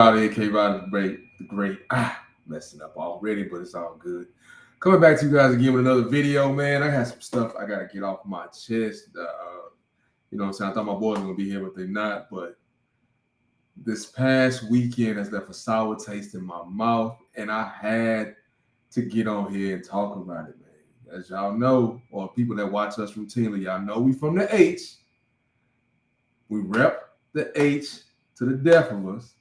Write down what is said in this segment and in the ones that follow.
Out here, K-Rod the great. Messing up already, but it's all good. Coming back to you guys again with another video, man. I had some stuff I gotta get off my chest. You know what I'm saying? I thought my boys were gonna be here, but they're not. But this past weekend has left a sour taste in my mouth, and I had to get on here and talk about it, man. As y'all know, or people that watch us routinely, y'all know we from the H. We rep the H to the death of us.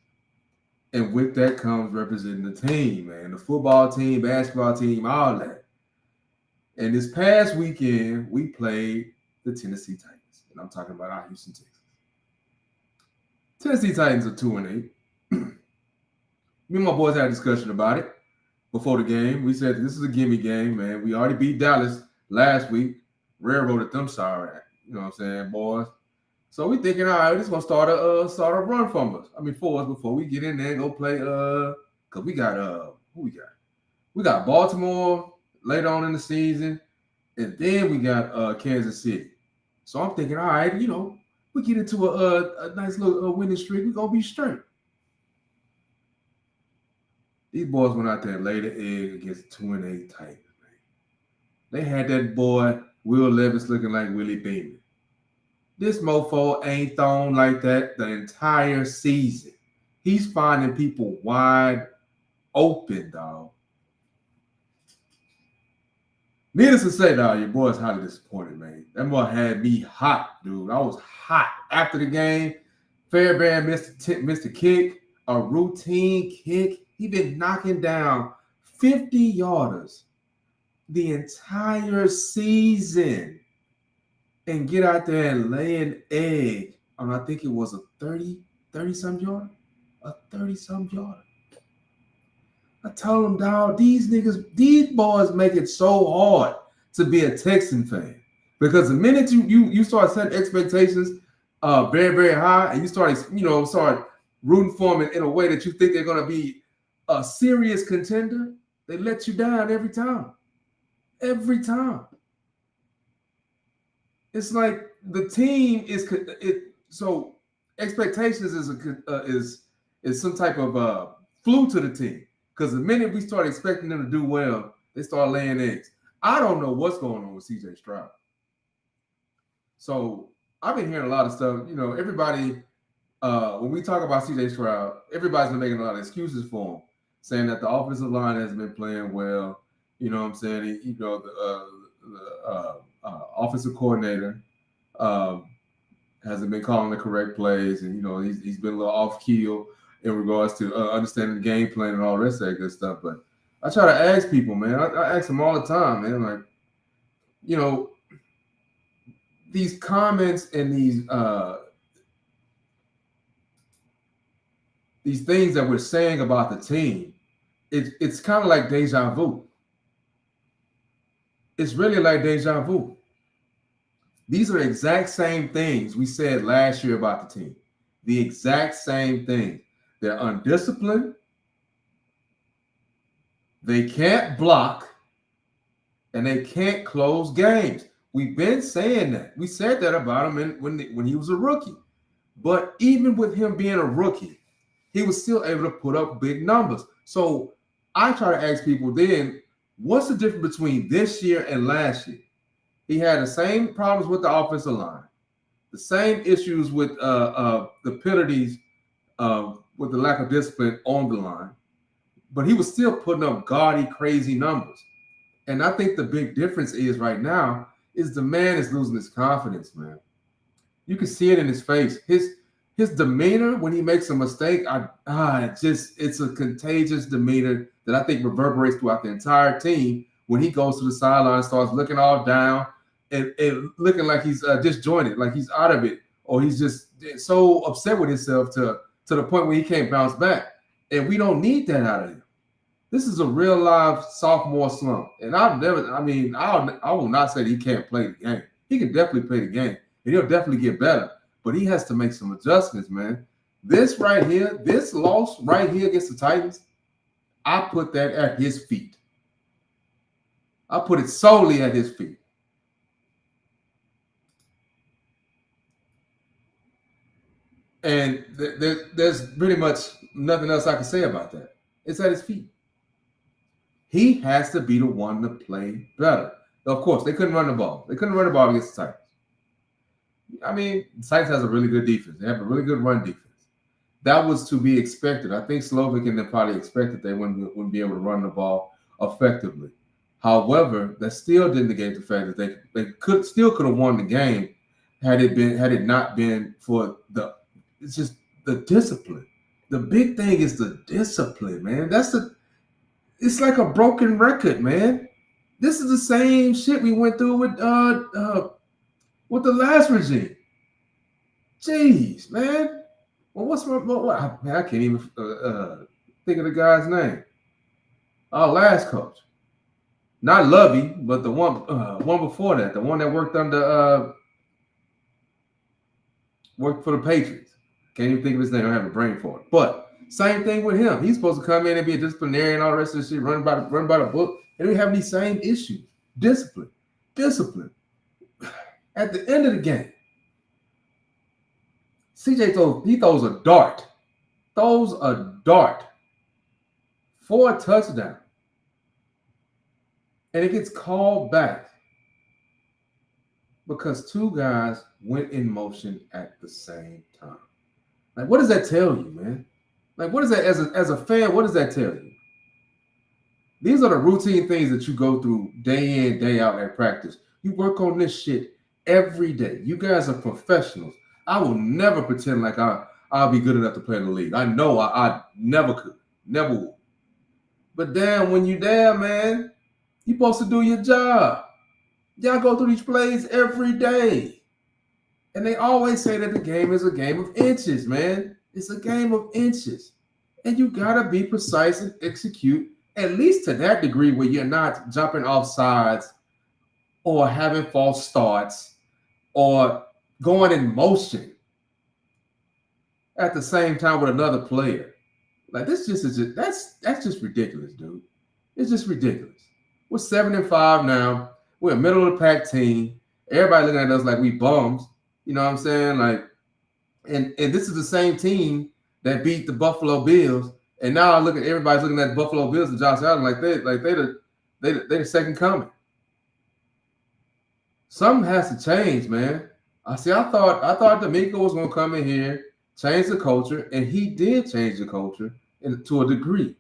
And with that comes representing the team, man. The football team, basketball team, all that. And this past weekend, we played the Tennessee Titans. And I'm talking about our Houston Texans. Tennessee Titans are 2-8. Me and my boys had a discussion about it before the game. We said this is a gimme game, man. We already beat Dallas last week. Railroaded them sorry. You know what I'm saying, boys? So we thinking, all right, this is gonna start a run from us. I mean, for us before we get in there and go play. Cause we got who we got? We got Baltimore later on in the season, and then we got Kansas City. So I'm thinking, all right, you know, we get into a nice little winning streak. We gonna be straight. These boys went out there and laid the egg against 2-8 Titans. Man. They had that boy Will Levis looking like Willie Beeman. This mofo ain't thrown like that the entire season. He's finding people wide open, dog. Needless to say, dog, your boy's highly disappointed, man. That boy had me hot, dude. I was hot. After the game, Fairbairn missed a kick, a routine kick. He been knocking down 50-yarders the entire season. And get out there and lay an egg on, I think it was a 30-some yard. A 30-some yard. I told them, dog, these boys make it so hard to be a Texan fan. Because the minute you start setting expectations very, very high, and you start rooting for them in a way that you think they're going to be a serious contender, they let you down every time. Every time. It's like the team so expectations is some type of flu to the team, because the minute we start expecting them to do well, they start laying eggs. I don't know what's going on with CJ Stroud. So I've been hearing a lot of stuff. You know, everybody when we talk about CJ Stroud, everybody's been making a lot of excuses for him, saying that the offensive line hasn't been playing well. You know what I'm saying? The offensive coordinator hasn't been calling the correct plays, and you know he's been a little off keel in regards to understanding the game plan and all the rest of that good stuff. But I try to ask people, man. I ask them all the time, man. Like, you know, these comments and these things that we're saying about the team, it's kind of like deja vu. It's really like deja vu. These are the exact same things we said last year about the team. The exact same thing. They're undisciplined. They can't block. And they can't close games. We've been saying that. We said that about him when he was a rookie. But even with him being a rookie, he was still able to put up big numbers. So I try to ask people then, what's the difference between this year and last year? He had the same problems with the offensive line, the same issues with the penalties, with the lack of discipline on the line, but he was still putting up gaudy, crazy numbers. And I think the big difference is right now is the man is losing his confidence, man. You can see it in his face. His demeanor when he makes a mistake, it's a contagious demeanor that I think reverberates throughout the entire team. When he goes to the sideline, starts looking all down and looking like he's disjointed, like he's out of it, or he's just so upset with himself to the point where he can't bounce back. And we don't need that out of him. This is a real live sophomore slump. And I will not say that he can't play the game. He can definitely play the game, and he'll definitely get better. But he has to make some adjustments, man. This right here, this loss right here against the Titans, I put that at his feet. I put it solely at his feet. And there's pretty much nothing else I can say about that. It's at his feet. He has to be the one to play better. Of course, they couldn't run the ball. They couldn't run the ball against the Titans. I mean, the Titans has a really good defense. They have a really good run defense. That was to be expected. I think Slovic and them probably expected they wouldn't be able to run the ball effectively. However, that still didn't negate the fact that they could have won the game had it not been for it's just the discipline. The big thing is the discipline, man. It's like a broken record, man. This is the same shit we went through with the last regime. Jeez, man. Well, man, I can't even think of the guy's name. Our last coach. Not Lovey, but the one before that, the one that worked for the Patriots. Can't even think of his name. I don't have a brain for it. But same thing with him. He's supposed to come in and be a disciplinarian and all the rest of this shit, run by the book, and we have these same issues. Discipline. At the end of the game, CJ throws a dart. Throws a dart for a touchdown. And it gets called back because two guys went in motion at the same time. Like, what does that tell you, man? Like, what is that as a fan? What does that tell you? These are the routine things that you go through day in, day out at practice. You work on this shit every day. You guys are professionals. I will never pretend like I'll be good enough to play in the league. I know I never could, never will. But damn, when you there, man, you're supposed to do your job. Y'all go through these plays every day. And they always say that the game is a game of inches, man. It's a game of inches. And you got to be precise and execute, at least to that degree where you're not jumping off sides or having false starts or going in motion at the same time with another player. Like, that's just ridiculous, dude. It's just ridiculous. We're 7-5 now. We're a middle of the pack team. Everybody looking at us like we bums. You know what I'm saying? Like, and this is the same team that beat the Buffalo Bills. And now everybody's looking at the Buffalo Bills and Josh Allen like they the second coming. Something has to change, man. I thought D'Amico was gonna come in here, change the culture, and he did change the culture to a degree.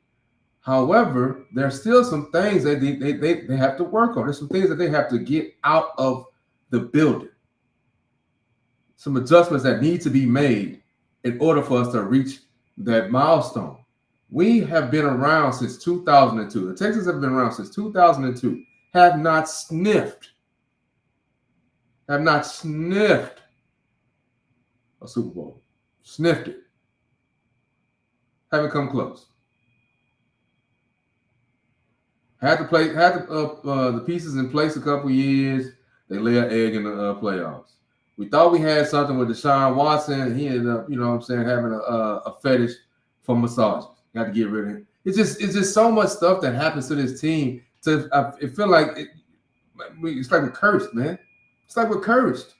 However, there's still some things that they have to work on. There's some things that they have to get out of the building. Some adjustments that need to be made in order for us to reach that milestone. We have been around since 2002. The Texans have been around since 2002. Have not sniffed a Super Bowl. Sniffed it. Haven't come close. Had the pieces in place a couple years. They lay an egg in the playoffs. We thought we had something with Deshaun Watson. He ended up, having a fetish for massages. Got to get rid of him. It's just so much stuff that happens to this team. It feel like it's like we're cursed, man. It's like we're cursed.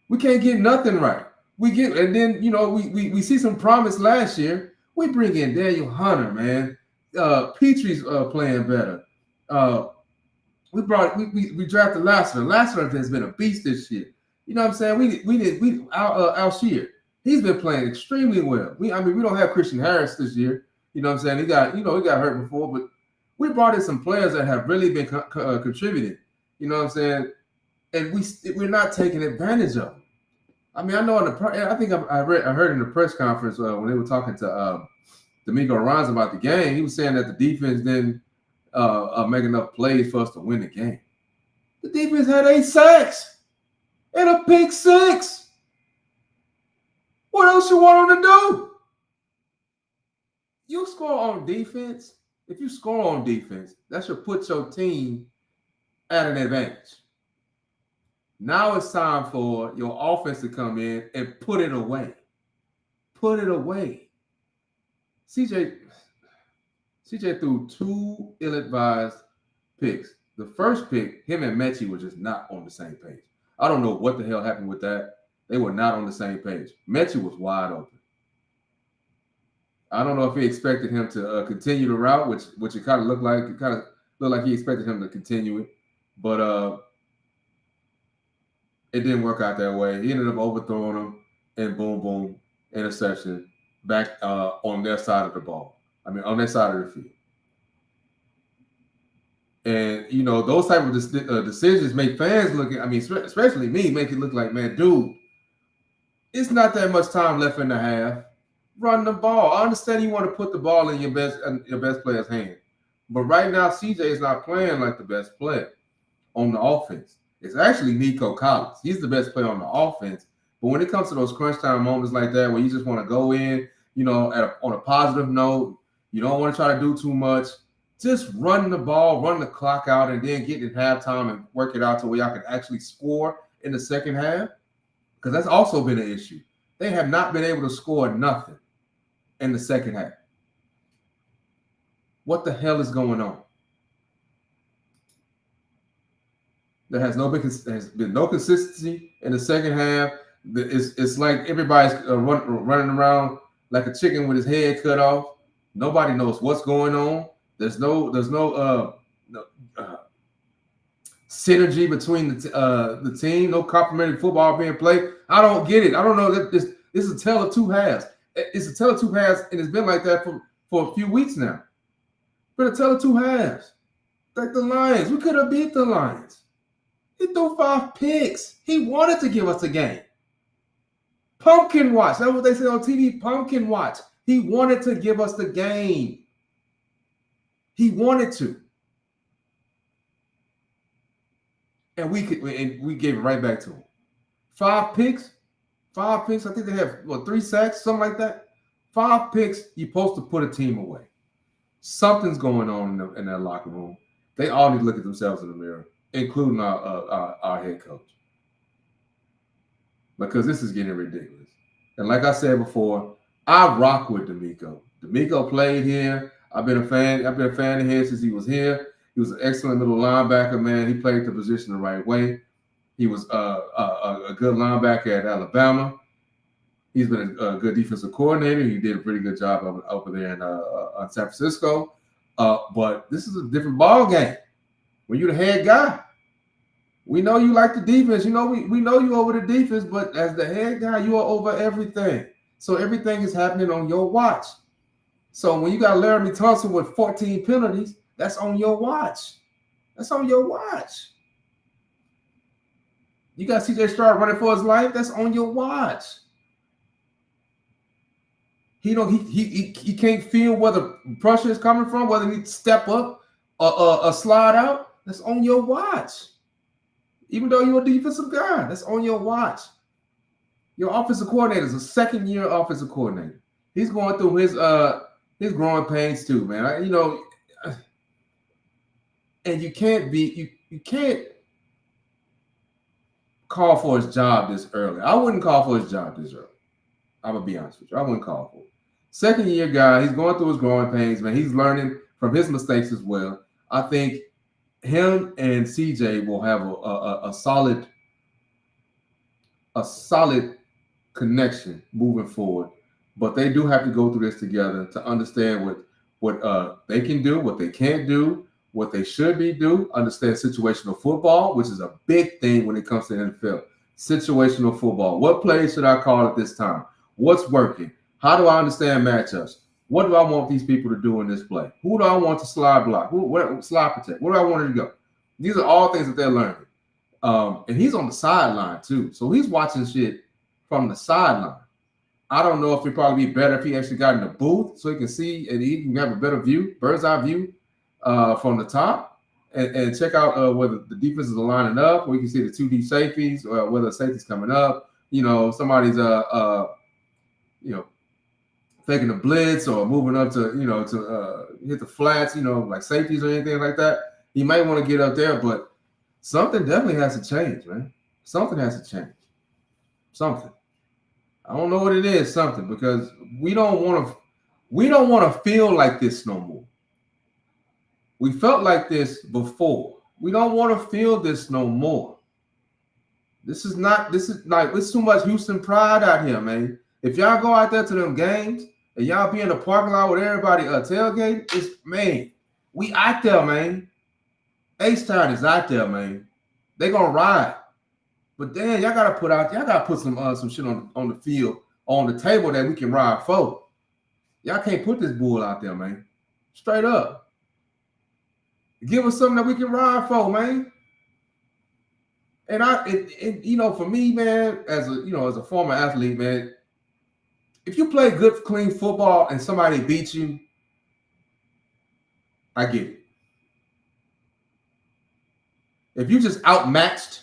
We can't get nothing right. And then we see some promise last year. We bring in Daniel Hunter, man. Petrie's playing better. We drafted Lassiter. Lassiter has been a beast this year. You know what I'm saying? Alshear. He's been playing extremely well. We don't have Christian Harris this year. You know what I'm saying? He got hurt before, but we brought in some players that have really been contributing. You know what I'm saying? And we're not taking advantage of them. I mean, I know I think I heard in the press conference when they were talking to D'Amico Ryans about the game, he was saying that the defense didn't make enough plays for us to win the game. The defense had 8 sacks and a pick 6. What else you want them to do? You score on defense. If you score on defense, that should put your team at an advantage. Now it's time for your offense to come in and put it away. Put it away. CJ threw 2 ill-advised picks. The first pick, him and Mechie were just not on the same page. I don't know what the hell happened with that. They were not on the same page. Mechie was wide open. I don't know if he expected him to continue the route, which it kind of looked like. It kind of looked like he expected him to continue it, but it didn't work out that way. He ended up overthrowing him, and boom, boom, interception back on their side of the ball. I mean, on their side of the field. And those type of decisions make fans look. I mean, especially me, make it look like, man, dude, it's not that much time left in the half. Run the ball. I understand you want to put the ball in your best player's hand, but right now CJ is not playing like the best player on the offense. It's actually Nico Collins. He's the best player on the offense. But when it comes to those crunch time moments like that, where you just want to go in, on a positive note, you don't want to try to do too much. Just run the ball, run the clock out, and then get in halftime and work it out to where y'all can actually score in the second half. Because that's also been an issue. They have not been able to score nothing in the second half. What the hell is going on? There has been no consistency in the second half. It's like everybody's running around like a chicken with his head cut off. Nobody knows what's going on. There's no synergy between the team. No complementary football being played. I don't get it. I don't know that this is a tale of two halves. It's a tale of two halves, and it's been like that for a few weeks now. But a tale of two halves. Like the Lions, we could have beat the Lions. He threw 5 picks. He wanted to give us the game. Pumpkin watch. That's what they say on TV. Pumpkin watch. He wanted to give us the game. He wanted to. And we gave it right back to him. 5 picks. 5 picks. I think they have 3 sacks, something like that. 5 picks. You're supposed to put a team away. Something's going on in that locker room. They all need to look at themselves in the mirror, including our head coach, because this is getting ridiculous. And like I said before, I rock with D'Amico. D'Amico played here. I've been a fan of his since he was here. He was an excellent middle linebacker, man. He played the position the right way. He was a good linebacker at Alabama. He's been a good defensive coordinator. He did a pretty good job over there in San Francisco. But this is a different ball game. When you're the head guy, we know you like the defense. We know you over the defense, but as the head guy, you are over everything. So everything is happening on your watch. So when you got Laramie Thompson with 14 penalties, that's on your watch. That's on your watch. You got CJ Stroud running for his life. That's on your watch. He can't feel where the pressure is coming from, whether he step up or slide out. That's on your watch. Even though you're a defensive guy, that's on your watch. Your offensive coordinator is a second-year offensive coordinator. He's going through his growing pains too, man. And you can't call for his job this early. I wouldn't call for his job this early. I'm gonna be honest with you. I wouldn't call for it. Second-year guy, he's going through his growing pains, man. He's learning from his mistakes as well. I think him and CJ will have a solid connection moving forward. But they do have to go through this together to understand what they can do, what they can't do, what they should be do. Understand situational football, which is a big thing when it comes to the NFL. Situational football. What plays should I call at this time? What's working? How do I understand matchups? What do I want these people to do in this play? Who do I want to slide block? Slide protect? Where do I want it to go? These are all things that they're learning. And he's on the sideline too. So he's watching shit from the sideline. I don't know if it'd probably be better if he actually got in the booth so he can see and he can have a better view, bird's eye view from the top and check out whether the defenses are lining up, or you can see the 2 deep safeties, or whether the safety's coming up. Somebody's faking a blitz or moving up to hit the flats, like safeties or anything like that. He might want to get up there, but something definitely has to change, man. Something has to change. Something. I don't know what it is, something, because we don't want to feel like this no more. We felt like this before. We don't want to feel this no more. This is too much Houston pride out here, man. If y'all go out there to them games, and y'all be in the parking lot with everybody tailgating, it's, man, we out there, man. A-Star is out there, man. They gonna ride. But then y'all gotta put some shit on the field, on the table that we can ride for. Y'all can't put this bull out there, man. Straight up. Give us something that we can ride for, man. And you know, for me, man, as a former athlete, man, if you play good, clean football and somebody beats you, I get it. If you just outmatched,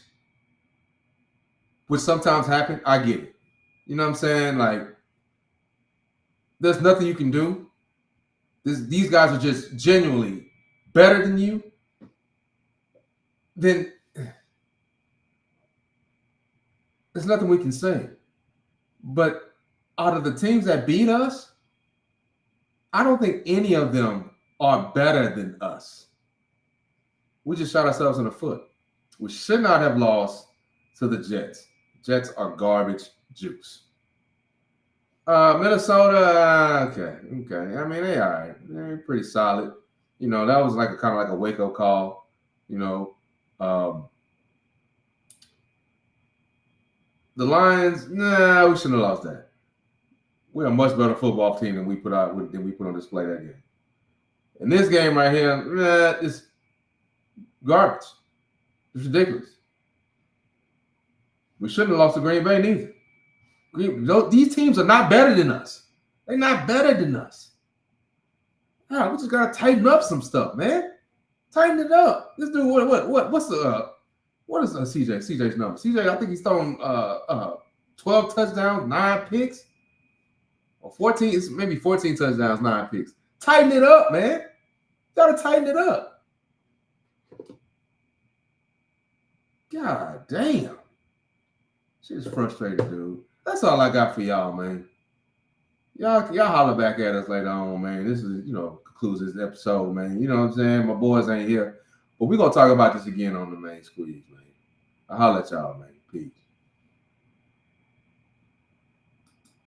which sometimes happen, I get it. You know what I'm saying? Like, there's nothing you can do. These guys are just genuinely better than you. Then there's nothing we can say. But out of the teams that beat us, I don't think any of them are better than us. We just shot ourselves in the foot. We should not have lost to the Jets. Jets are garbage juice. Minnesota, okay. I mean, they all right. They're pretty solid. You know, that was like kind of like a wake-up call. You know, the Lions, nah, we shouldn't have lost that. We're a much better football team than we put on display that game. And this game right here, nah, it's garbage. It's ridiculous. We shouldn't have lost to Green Bay neither. These teams are not better than us. They're not better than us. We just gotta tighten up some stuff, man. Tighten it up. This dude, what is CJ's number? CJ, I think he's thrown 12 touchdowns, 9 picks, or 14. It's maybe 14 touchdowns, 9 picks. Tighten it up, man. Gotta tighten it up. God damn. Shit's frustrating, dude. That's all I got for y'all, man. Y'all holler back at us later on, man. This is, concludes this episode, man. You know what I'm saying? My boys ain't here. But we're going to talk about this again on the main squeeze, man. I'll holler at y'all, man. Peace.